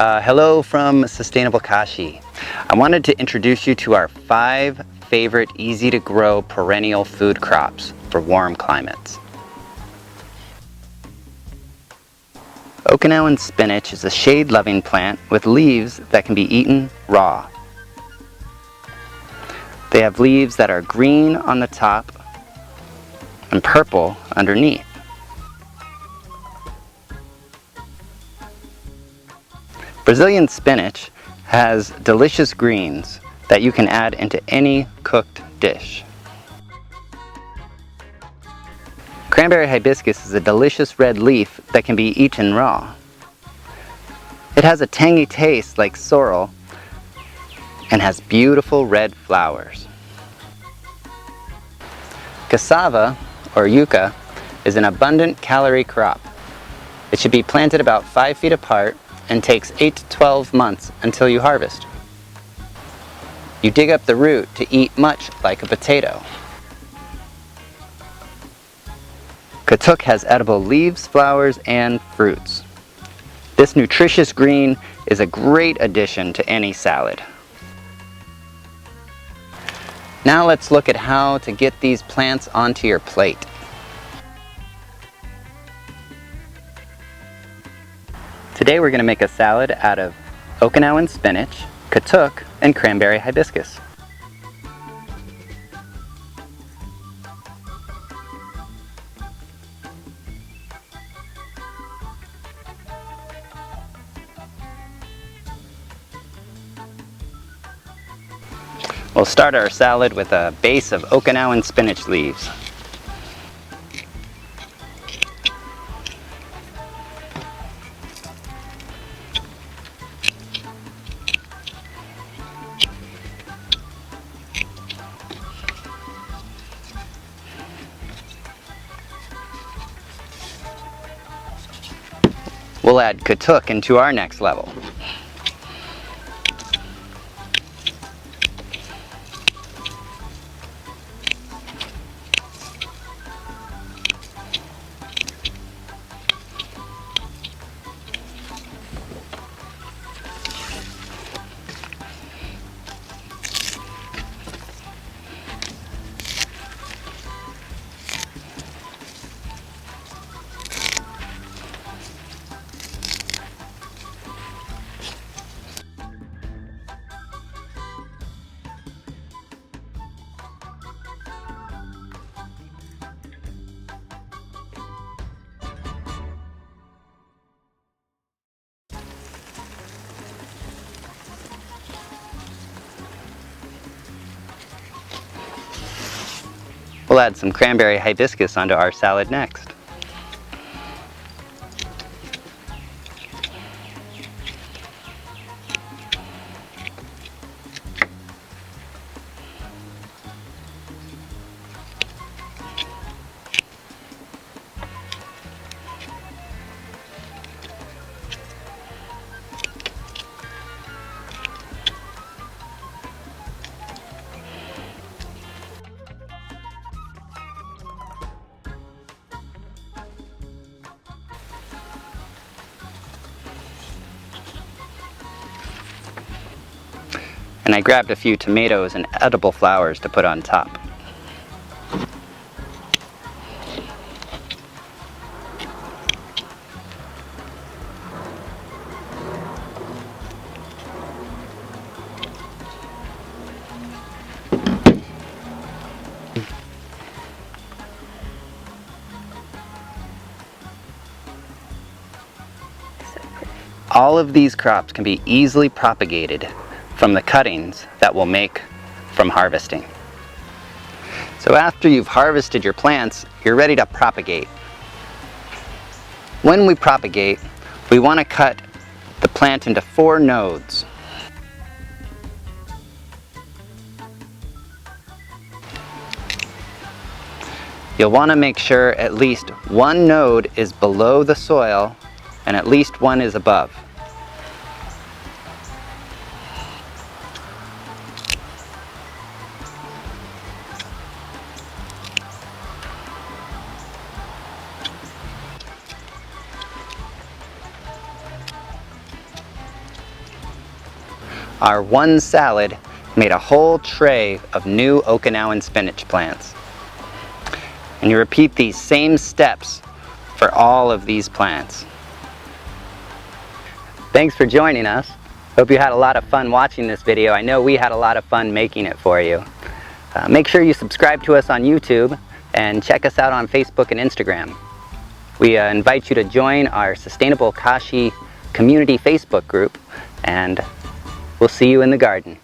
Hello from Sustainable Kashi. I wanted to introduce you to our 5 favorite easy to grow perennial food crops for warm climates. Okinawan spinach is a shade-loving plant with leaves that can be eaten raw. They have leaves that are green on the top and purple underneath. Brazilian spinach has delicious greens that you can add into any cooked dish. Cranberry hibiscus is a delicious red leaf that can be eaten raw. It has a tangy taste like sorrel and has beautiful red flowers. Cassava, or yucca, is an abundant calorie crop. It should be planted about 5 feet apart and takes 8 to 12 months until you harvest. You dig up the root to eat much like a potato. Katuk has edible leaves, flowers, and fruits. This nutritious green is a great addition to any salad. Now let's look at how to get these plants onto your plate. Today we're going to make a salad out of Okinawan spinach, Katuk, and cranberry hibiscus. We'll start our salad with a base of Okinawan spinach leaves. We'll add Katuk into our next level. We'll add some cranberry hibiscus onto our salad next. And I grabbed a few tomatoes and edible flowers to put on top. All of these crops can be easily propagated from the cuttings that we'll make from harvesting. So after you've harvested your plants, you're ready to propagate. When we propagate, we want to cut the plant into 4 nodes. You'll want to make sure at least 1 node is below the soil and at least 1 is above. our one salad made a whole tray of new Okinawan spinach plants. And you repeat these same steps for all of these plants. Thanks for joining us. Hope you had a lot of fun watching this video. I know we had a lot of fun making it for you. Make sure you subscribe to us on YouTube and check us out on Facebook and Instagram. We invite you to join our Sustainable Kashi community Facebook group, and we'll see you in the garden.